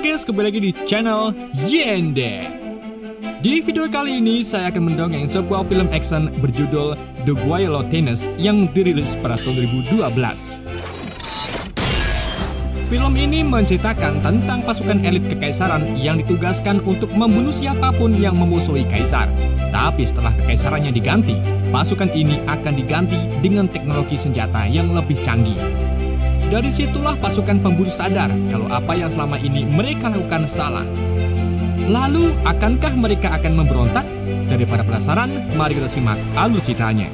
Halo guys, kembali lagi di channel Yende. Di video kali ini saya akan mendongeng sebuah film action berjudul The Guillotines yang dirilis pada tahun 2012. Film ini menceritakan tentang pasukan elit kekaisaran yang ditugaskan untuk membunuh siapapun yang memusuhi kaisar. Tapi setelah kekaisarannya diganti, pasukan ini akan diganti dengan teknologi senjata yang lebih canggih. Dari situlah pasukan pemburu sadar kalau apa yang selama ini mereka lakukan salah. Lalu, akankah mereka akan memberontak? Daripada penasaran, mari kita simak alur ceritanya.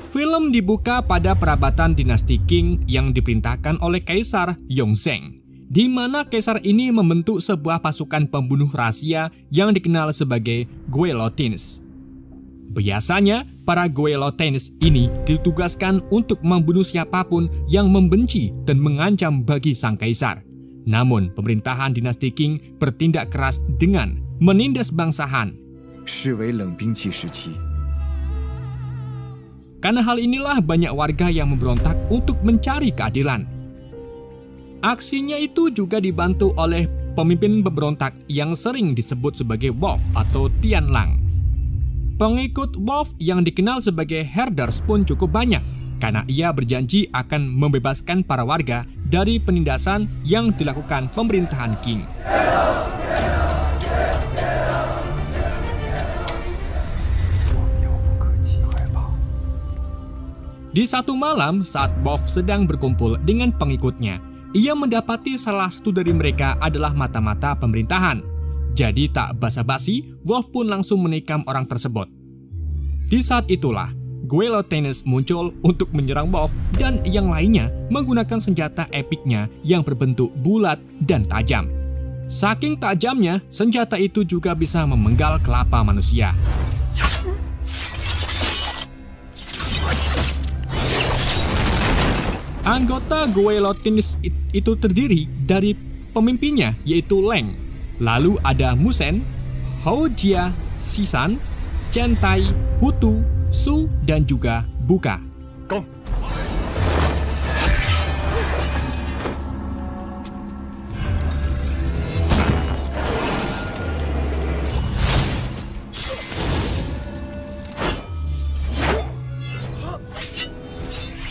Film dibuka pada perabatan dinasti Qing yang diperintahkan oleh Kaisar Yongzheng, di mana kaisar ini membentuk sebuah pasukan pembunuh rahasia yang dikenal sebagai Guillotines. Biasanya, para Guillotines ini ditugaskan untuk membunuh siapapun yang membenci dan mengancam bagi sang kaisar. Namun, pemerintahan dinasti Qing bertindak keras dengan menindas bangsa Han. Karena hal inilah banyak warga yang memberontak untuk mencari keadilan. Aksinya itu juga dibantu oleh pemimpin pemberontak yang sering disebut sebagai Wolf atau Tianlang. Pengikut Wolf yang dikenal sebagai herders pun cukup banyak, karena ia berjanji akan membebaskan para warga dari penindasan yang dilakukan pemerintahan Qing. Di satu malam, saat Wolf sedang berkumpul dengan pengikutnya, ia mendapati salah satu dari mereka adalah mata-mata pemerintahan. Jadi tak basa-basi, Wolf pun langsung menikam orang tersebut. Di saat itulah, Guillotines muncul untuk menyerang Wolf dan yang lainnya menggunakan senjata epiknya yang berbentuk bulat dan tajam. Saking tajamnya, senjata itu juga bisa memenggal kelapa manusia. Anggota Guillotines itu terdiri dari pemimpinnya yaitu Leng, lalu ada Musen, Hou Jia, Sisan, Chen Tai, Hutu, Su, dan juga Buka.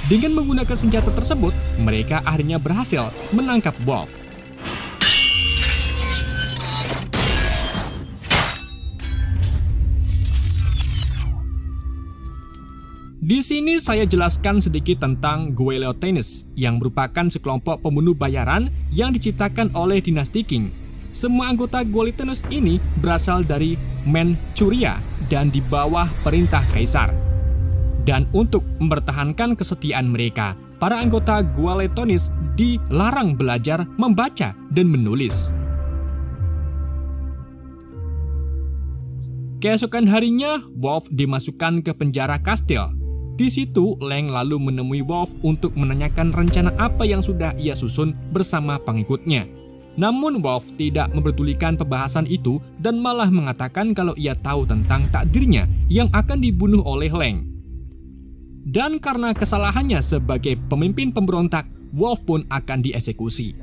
Dengan menggunakan senjata tersebut, mereka akhirnya berhasil menangkap Wolf. Di sini saya jelaskan sedikit tentang Guillotines, yang merupakan sekelompok pembunuh bayaran yang diciptakan oleh dinasti Qing. Semua anggota Guillotines ini berasal dari Manchuria dan di bawah perintah kaisar. Dan untuk mempertahankan kesetiaan mereka, para anggota Guillotines dilarang belajar membaca dan menulis. Keesokan harinya, Wolf dimasukkan ke penjara kastil. Di situ, Leng lalu menemui Wolf untuk menanyakan rencana apa yang sudah ia susun bersama pengikutnya. Namun Wolf tidak memperdulikan pembahasan itu dan malah mengatakan kalau ia tahu tentang takdirnya yang akan dibunuh oleh Leng. Dan karena kesalahannya sebagai pemimpin pemberontak, Wolf pun akan dieksekusi.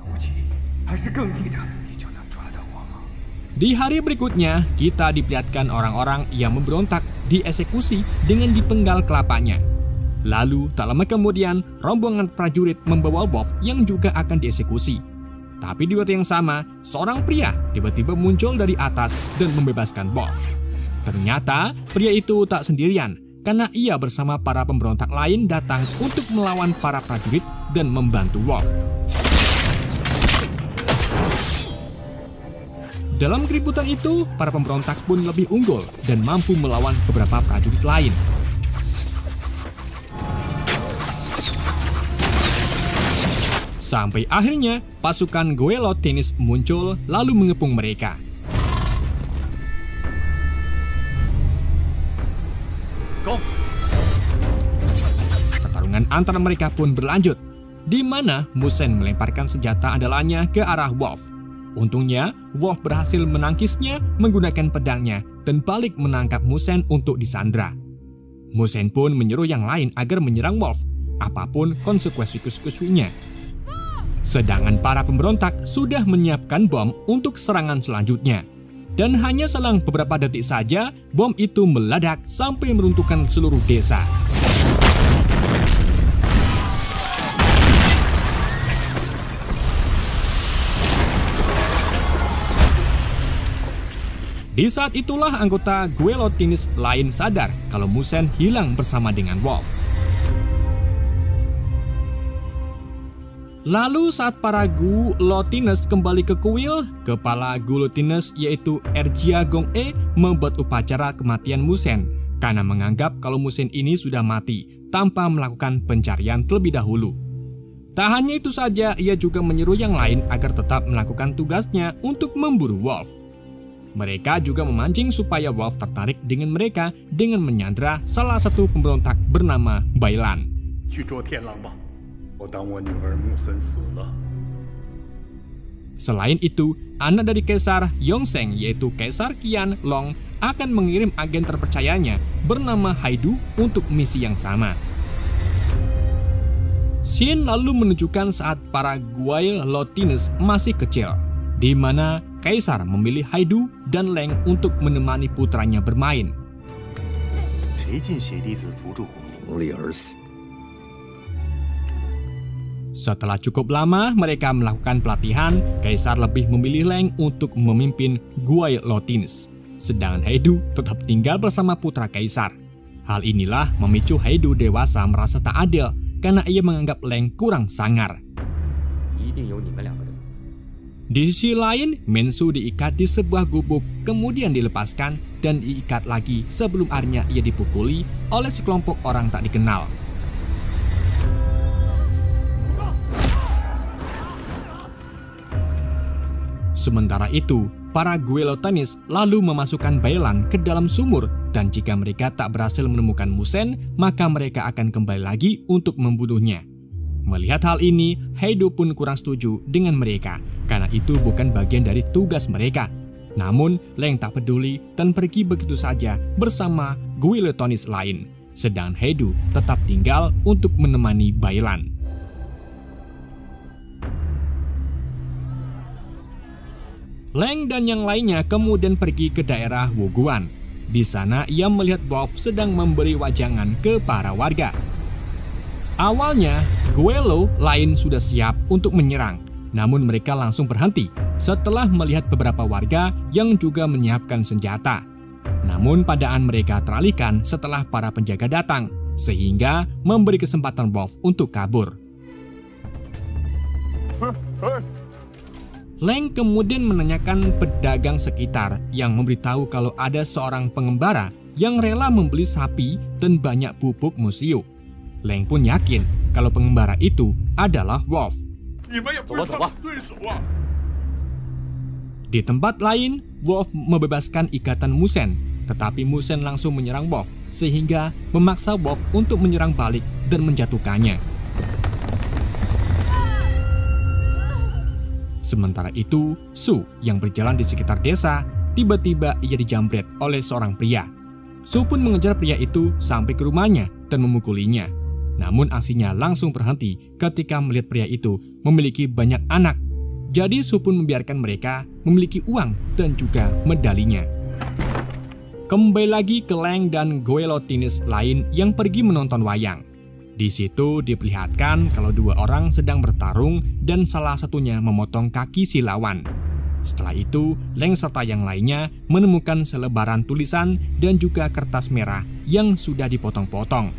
Di hari berikutnya, kita diperlihatkan orang-orang yang memberontak dieksekusi dengan dipenggal kelapanya. Lalu, tak lama kemudian, rombongan prajurit membawa Wolf yang juga akan dieksekusi. Tapi di waktu yang sama, seorang pria tiba-tiba muncul dari atas dan membebaskan Wolf. Ternyata, pria itu tak sendirian, karena ia bersama para pemberontak lain datang untuk melawan para prajurit dan membantu Wolf. Dalam keributan itu, para pemberontak pun lebih unggul dan mampu melawan beberapa prajurit lain. Sampai akhirnya, pasukan Guillotines muncul lalu mengepung mereka. Pertarungan antara mereka pun berlanjut, di mana Musen melemparkan senjata andalannya ke arah Wolf. Untungnya, Wolf berhasil menangkisnya menggunakan pedangnya dan balik menangkap Musen untuk disandra. Musen pun menyuruh yang lain agar menyerang Wolf, apapun konsekuensinya. Sedangkan para pemberontak sudah menyiapkan bom untuk serangan selanjutnya. Dan hanya selang beberapa detik saja, bom itu meledak sampai meruntuhkan seluruh desa. Di saat itulah anggota Guillotines lain sadar kalau Musen hilang bersama dengan Wolf. Lalu saat para Guillotines kembali ke kuil, kepala Guillotines yaitu Erjia Gong-e membuat upacara kematian Musen karena menganggap kalau Musen ini sudah mati tanpa melakukan pencarian terlebih dahulu. Tak hanya itu saja, ia juga menyeru yang lain agar tetap melakukan tugasnya untuk memburu Wolf. Mereka juga memancing supaya Wolf tertarik dengan mereka dengan menyandra salah satu pemberontak bernama Bailan. Selain itu, anak dari Kaisar Yongzheng yaitu Kaisar Qianlong akan mengirim agen terpercayanya bernama Haidu untuk misi yang sama. Scene lalu menunjukkan saat para Guillotines masih kecil, di mana Kaisar memilih Haidu dan Leng untuk menemani putranya bermain. Setelah cukup lama mereka melakukan pelatihan, Kaisar lebih memilih Leng untuk memimpin Guillotines, sedangkan Haidu tetap tinggal bersama putra Kaisar. Hal inilah memicu Haidu dewasa merasa tak adil karena ia menganggap Leng kurang sangar. Di sisi lain, Mensu diikat di sebuah gubuk, kemudian dilepaskan dan diikat lagi sebelum akhirnya ia dipukuli oleh sekelompok orang tak dikenal. Sementara itu, para Guillotines lalu memasukkan Bailan ke dalam sumur dan jika mereka tak berhasil menemukan Musen, maka mereka akan kembali lagi untuk membunuhnya. Melihat hal ini, Haidu pun kurang setuju dengan mereka, karena itu bukan bagian dari tugas mereka. Namun, Leng tak peduli dan pergi begitu saja bersama Guillotines lain, sedangkan Haidu tetap tinggal untuk menemani Bailan. Leng dan yang lainnya kemudian pergi ke daerah Wuguan. Di sana ia melihat Wolf sedang memberi wajangan ke para warga. Awalnya, Guelo lain sudah siap untuk menyerang, namun mereka langsung berhenti setelah melihat beberapa warga yang juga menyiapkan senjata. Namun padaan mereka teralihkan setelah para penjaga datang, sehingga memberi kesempatan Wolf untuk kabur. Leng kemudian menanyakan pedagang sekitar yang memberitahu kalau ada seorang pengembara yang rela membeli sapi dan banyak pupuk musio. Leng pun yakin kalau pengembara itu adalah Wolf. Di tempat lain, Wolf membebaskan ikatan Musen, tetapi Musen langsung menyerang Wolf sehingga memaksa Wolf untuk menyerang balik dan menjatuhkannya. Sementara itu, Su yang berjalan di sekitar desa, tiba-tiba ia dijambret oleh seorang pria. Su pun mengejar pria itu sampai ke rumahnya dan memukulinya. Namun aksinya langsung berhenti ketika melihat pria itu memiliki banyak anak. Jadi Su pun membiarkan mereka memiliki uang dan juga medalinya. Kembali lagi ke Leng dan Guillotines lain yang pergi menonton wayang. Di situ diperlihatkan kalau dua orang sedang bertarung dan salah satunya memotong kaki si lawan. Setelah itu, Leng serta yang lainnya menemukan selebaran tulisan dan juga kertas merah yang sudah dipotong-potong.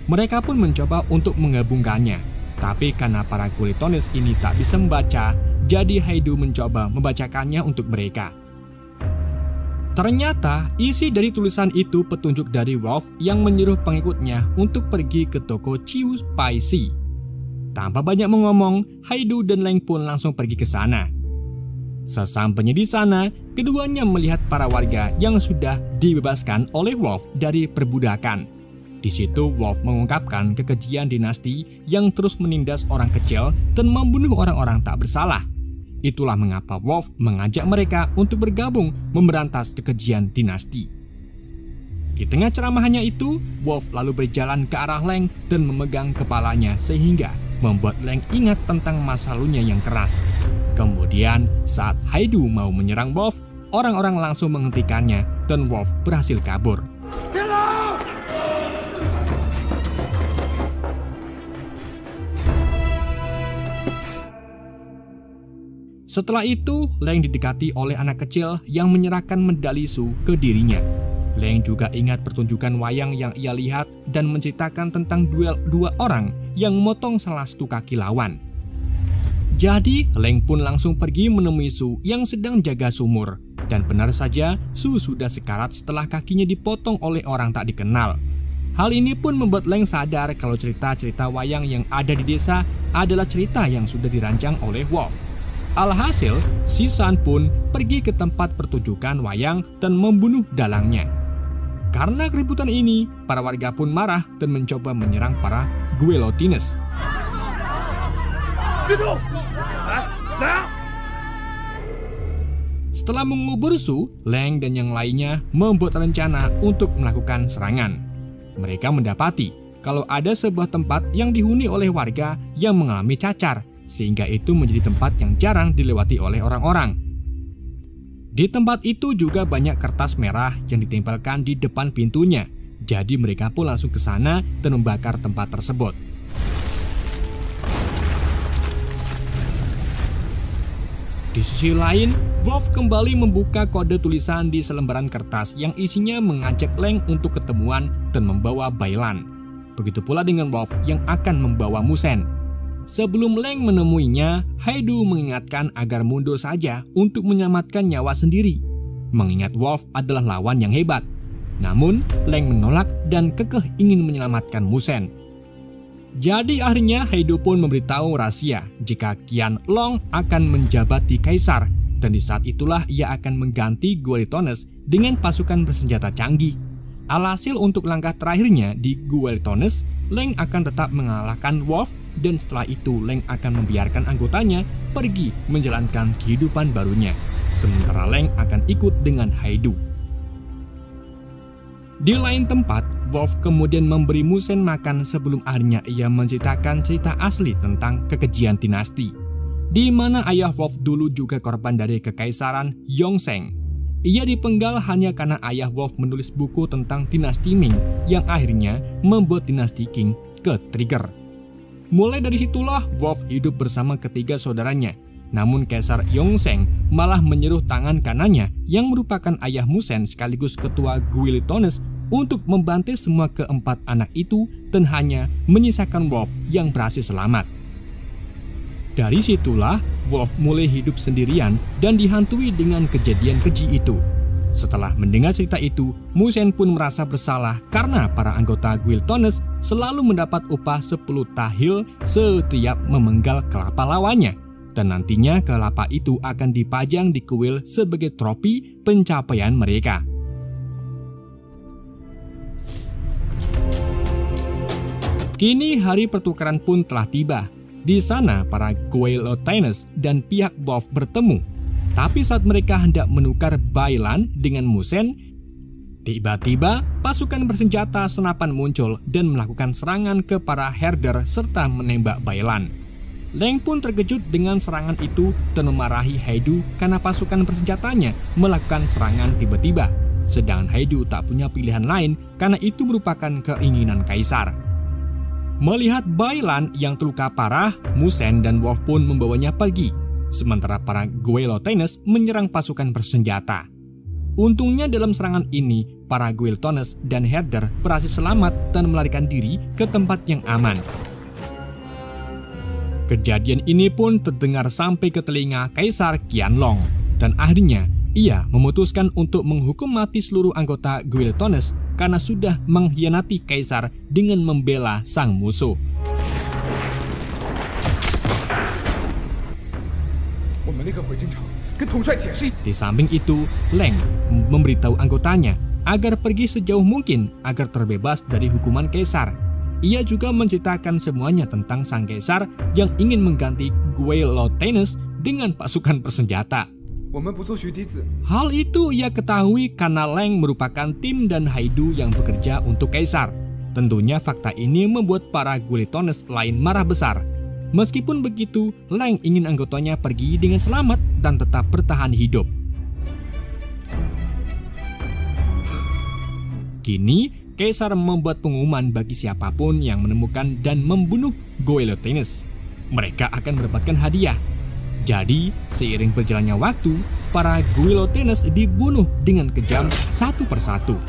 Mereka pun mencoba untuk menggabungkannya, tapi karena para Guillotines ini tak bisa membaca, jadi Haidu mencoba membacakannya untuk mereka. Ternyata isi dari tulisan itu petunjuk dari Wolf yang menyuruh pengikutnya untuk pergi ke toko Chiu Pai Si. Tanpa banyak mengomong, Haidu dan Leng pun langsung pergi ke sana. Sesampainya di sana, keduanya melihat para warga yang sudah dibebaskan oleh Wolf dari perbudakan. Di situ Wolf mengungkapkan kekejian dinasti yang terus menindas orang kecil dan membunuh orang-orang tak bersalah. Itulah mengapa Wolf mengajak mereka untuk bergabung memberantas kekejian dinasti. Di tengah ceramahannya itu, Wolf lalu berjalan ke arah Leng dan memegang kepalanya sehingga membuat Leng ingat tentang masa lalunya yang keras. Kemudian saat Haidu mau menyerang Wolf, orang-orang langsung menghentikannya dan Wolf berhasil kabur. Setelah itu, Leng didekati oleh anak kecil yang menyerahkan medali Su ke dirinya. Leng juga ingat pertunjukan wayang yang ia lihat dan menceritakan tentang duel dua orang yang memotong salah satu kaki lawan. Jadi, Leng pun langsung pergi menemui Su yang sedang jaga sumur. Dan benar saja, Su sudah sekarat setelah kakinya dipotong oleh orang tak dikenal. Hal ini pun membuat Leng sadar kalau cerita-cerita wayang yang ada di desa adalah cerita yang sudah dirancang oleh Wolf. Alhasil, si San pun pergi ke tempat pertunjukan wayang dan membunuh dalangnya. Karena keributan ini, para warga pun marah dan mencoba menyerang para Guillotines. Setelah mengubur Su, Leng dan yang lainnya membuat rencana untuk melakukan serangan. Mereka mendapati kalau ada sebuah tempat yang dihuni oleh warga yang mengalami cacar, sehingga itu menjadi tempat yang jarang dilewati oleh orang-orang. Di tempat itu juga banyak kertas merah yang ditempelkan di depan pintunya, jadi mereka pun langsung ke sana dan membakar tempat tersebut. Di sisi lain, Wolf kembali membuka kode tulisan di selembaran kertas yang isinya mengajak Leng untuk ketemuan dan membawa Bailan. Begitu pula dengan Wolf yang akan membawa Musen. Sebelum Leng menemuinya, Haidu mengingatkan agar mundur saja untuk menyelamatkan nyawa sendiri. Mengingat Wolf adalah lawan yang hebat. Namun, Leng menolak dan kekeh ingin menyelamatkan Musen. Jadi akhirnya Haidu pun memberitahu rahasia jika Qian Long akan menjabati kaisar, dan di saat itulah ia akan mengganti Guillotines dengan pasukan bersenjata canggih. Alhasil untuk langkah terakhirnya di Guillotines, Leng akan tetap mengalahkan Wolf, dan setelah itu Leng akan membiarkan anggotanya pergi menjalankan kehidupan barunya, sementara Leng akan ikut dengan Haidu. Di lain tempat, Wolf kemudian memberi Musen makan sebelum akhirnya ia menceritakan cerita asli tentang kekejian dinasti, di mana ayah Wolf dulu juga korban dari kekaisaran Yongzheng. Ia dipenggal hanya karena ayah Wolf menulis buku tentang dinasti Ming yang akhirnya membuat dinasti Qing ke-trigger. Mulai dari situlah Wolf hidup bersama ketiga saudaranya. Namun Kaisar Yongzheng malah menyuruh tangan kanannya yang merupakan ayah Musen sekaligus ketua Guillotines untuk membantai semua keempat anak itu dan hanya menyisakan Wolf yang berhasil selamat. Dari situlah Wolf mulai hidup sendirian dan dihantui dengan kejadian keji itu. Setelah mendengar cerita itu, Musen pun merasa bersalah karena para anggota Guillotines selalu mendapat upah 10 tahil setiap memenggal kelapa lawannya. Dan nantinya kelapa itu akan dipajang di kuil sebagai trofi pencapaian mereka. Kini hari pertukaran pun telah tiba. Di sana para Guillotines dan pihak Wolf bertemu. Tapi saat mereka hendak menukar Bailan dengan Musen, tiba-tiba pasukan bersenjata senapan muncul dan melakukan serangan ke para herder serta menembak Bailan. Leng pun terkejut dengan serangan itu dan memarahi Haidu karena pasukan bersenjatanya melakukan serangan tiba-tiba. Sedangkan Haidu tak punya pilihan lain karena itu merupakan keinginan kaisar. Melihat Bailan yang terluka parah, Musen dan Wolf pun membawanya pergi. Sementara para Guillotines menyerang pasukan bersenjata. Untungnya dalam serangan ini, para Guillotines dan herder berhasil selamat dan melarikan diri ke tempat yang aman. Kejadian ini pun terdengar sampai ke telinga Kaisar Qianlong, dan akhirnya ia memutuskan untuk menghukum mati seluruh anggota Guillotines karena sudah mengkhianati kaisar dengan membela sang musuh. Di samping itu, Leng memberitahu anggotanya agar pergi sejauh mungkin agar terbebas dari hukuman kaisar. Ia juga menceritakan semuanya tentang sang kaisar yang ingin mengganti Guillotines dengan pasukan bersenjata. 我们不做徐笛子。 Hal itu ia ketahui karena Leng merupakan tim dan Haidu yang bekerja untuk Kaisar. Tentunya fakta ini membuat para Guiletones lain marah besar. Meskipun begitu, Leng ingin anggotanya pergi dengan selamat dan tetap bertahan hidup. Kini, Kaisar membuat pengumuman bagi siapapun yang menemukan dan membunuh Guiletones. Mereka akan mendapatkan hadiah. Jadi, seiring berjalannya waktu, para Guiletones dibunuh dengan kejam satu persatu.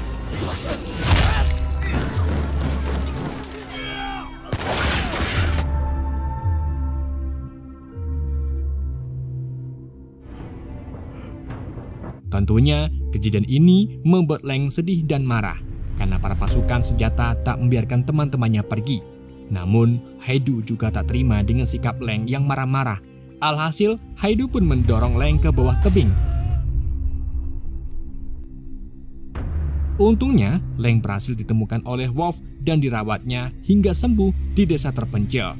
Tentunya, kejadian ini membuat Leng sedih dan marah karena para pasukan senjata tak membiarkan teman-temannya pergi. Namun, Haidu juga tak terima dengan sikap Leng yang marah-marah. Alhasil, Haidu pun mendorong Leng ke bawah tebing. Untungnya, Leng berhasil ditemukan oleh Wolf dan dirawatnya hingga sembuh di desa terpencil.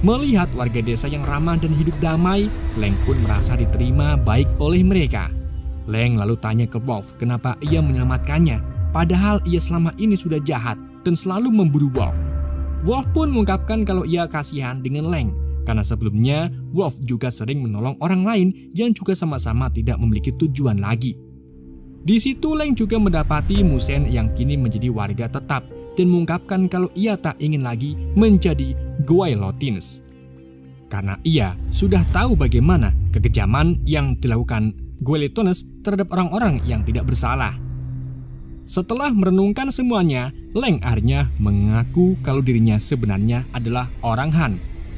Melihat warga desa yang ramah dan hidup damai, Leng pun merasa diterima baik oleh mereka. Leng lalu tanya ke Wolf kenapa ia menyelamatkannya, padahal ia selama ini sudah jahat dan selalu memburu Wolf. Wolf pun mengungkapkan kalau ia kasihan dengan Leng, karena sebelumnya Wolf juga sering menolong orang lain yang juga sama-sama tidak memiliki tujuan lagi. Di situ Leng juga mendapati Musen yang kini menjadi warga tetap dan mengungkapkan kalau ia tak ingin lagi menjadi Guiletones. Karena ia sudah tahu bagaimana kekejaman yang dilakukan Guiletones terhadap orang-orang yang tidak bersalah. Setelah merenungkan semuanya, Leng akhirnya mengaku kalau dirinya sebenarnya adalah orang Han.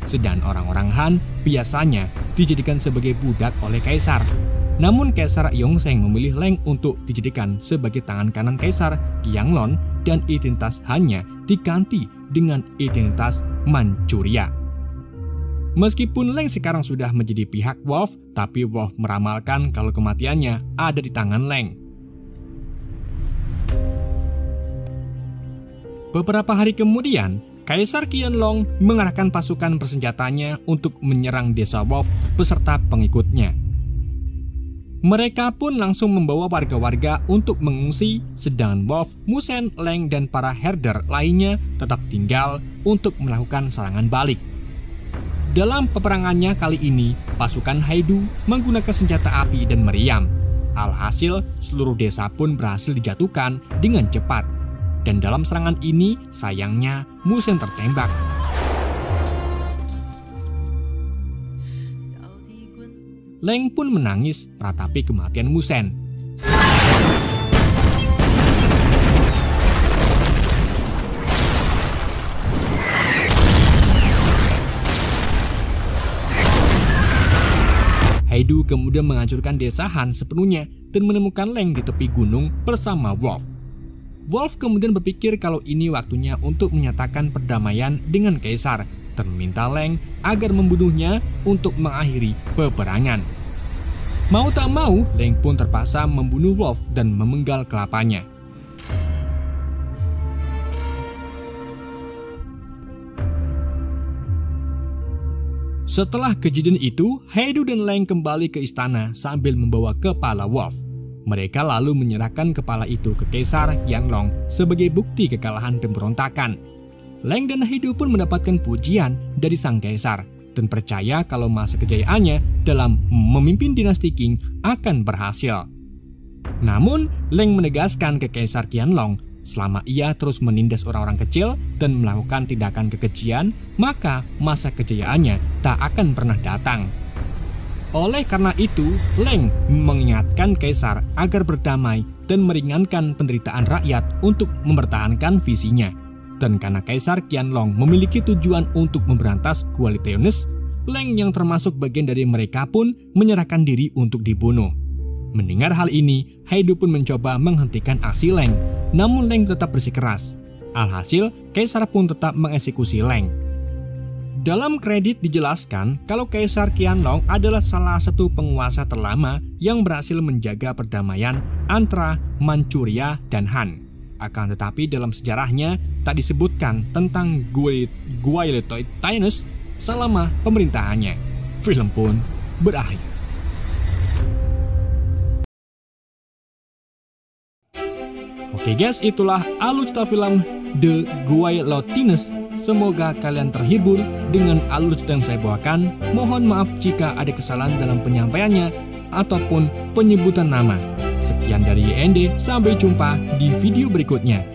Sedang orang-orang Han biasanya dijadikan sebagai budak oleh Kaisar. Namun Kaisar Yongzheng memilih Leng untuk dijadikan sebagai tangan kanan Kaisar Qianlong dan identitas Han-nya diganti dengan identitas Manchuria. Meskipun Leng sekarang sudah menjadi pihak Wolf, tapi Wolf meramalkan kalau kematiannya ada di tangan Leng. Beberapa hari kemudian, Kaisar Qianlong mengarahkan pasukan bersenjatanya untuk menyerang desa Wolf beserta pengikutnya. Mereka pun langsung membawa warga-warga untuk mengungsi, sedangkan Wolf, Musen, Leng, dan para herder lainnya tetap tinggal untuk melakukan serangan balik. Dalam peperangannya kali ini, pasukan Haidu menggunakan senjata api dan meriam. Alhasil, seluruh desa pun berhasil dijatuhkan dengan cepat. Dan dalam serangan ini, sayangnya Musen tertembak. Leng pun menangis meratapi kematian Musen. Haidu kemudian menghancurkan desa Han sepenuhnya dan menemukan Leng di tepi gunung bersama Wolf. Wolf kemudian berpikir kalau ini waktunya untuk menyatakan perdamaian dengan Kaisar dan meminta Leng agar membunuhnya untuk mengakhiri peperangan. Mau tak mau, Leng pun terpaksa membunuh Wolf dan memenggal kelapanya. Setelah kejadian itu, Haidu dan Leng kembali ke istana sambil membawa kepala Wolf. Mereka lalu menyerahkan kepala itu ke Kaisar Qianlong sebagai bukti kekalahan pemberontakan. Leng dan Haidu pun mendapatkan pujian dari sang Kaisar dan percaya kalau masa kejayaannya dalam memimpin dinasti Qing akan berhasil. Namun, Leng menegaskan ke Kaisar Qianlong, selama ia terus menindas orang-orang kecil dan melakukan tindakan kekejian, maka masa kejayaannya tak akan pernah datang. Oleh karena itu, Leng mengingatkan Kaisar agar berdamai dan meringankan penderitaan rakyat untuk mempertahankan visinya. Dan karena Kaisar Qianlong memiliki tujuan untuk memberantas Guiletones, Leng yang termasuk bagian dari mereka pun menyerahkan diri untuk dibunuh. Mendengar hal ini, Haidu pun mencoba menghentikan aksi Leng, namun Leng tetap bersikeras. Alhasil, Kaisar pun tetap mengeksekusi Leng. Dalam kredit dijelaskan kalau Kaisar Qianlong adalah salah satu penguasa terlama yang berhasil menjaga perdamaian antara Manchuria dan Han. Akan tetapi dalam sejarahnya tak disebutkan tentang Guiletones selama pemerintahannya. Film pun berakhir. Oke guys, itulah alur cerita film The Guillotines. Semoga kalian terhibur dengan alur cerita yang saya bawakan. Mohon maaf jika ada kesalahan dalam penyampaiannya ataupun penyebutan nama. Sekian dari YND, sampai jumpa di video berikutnya.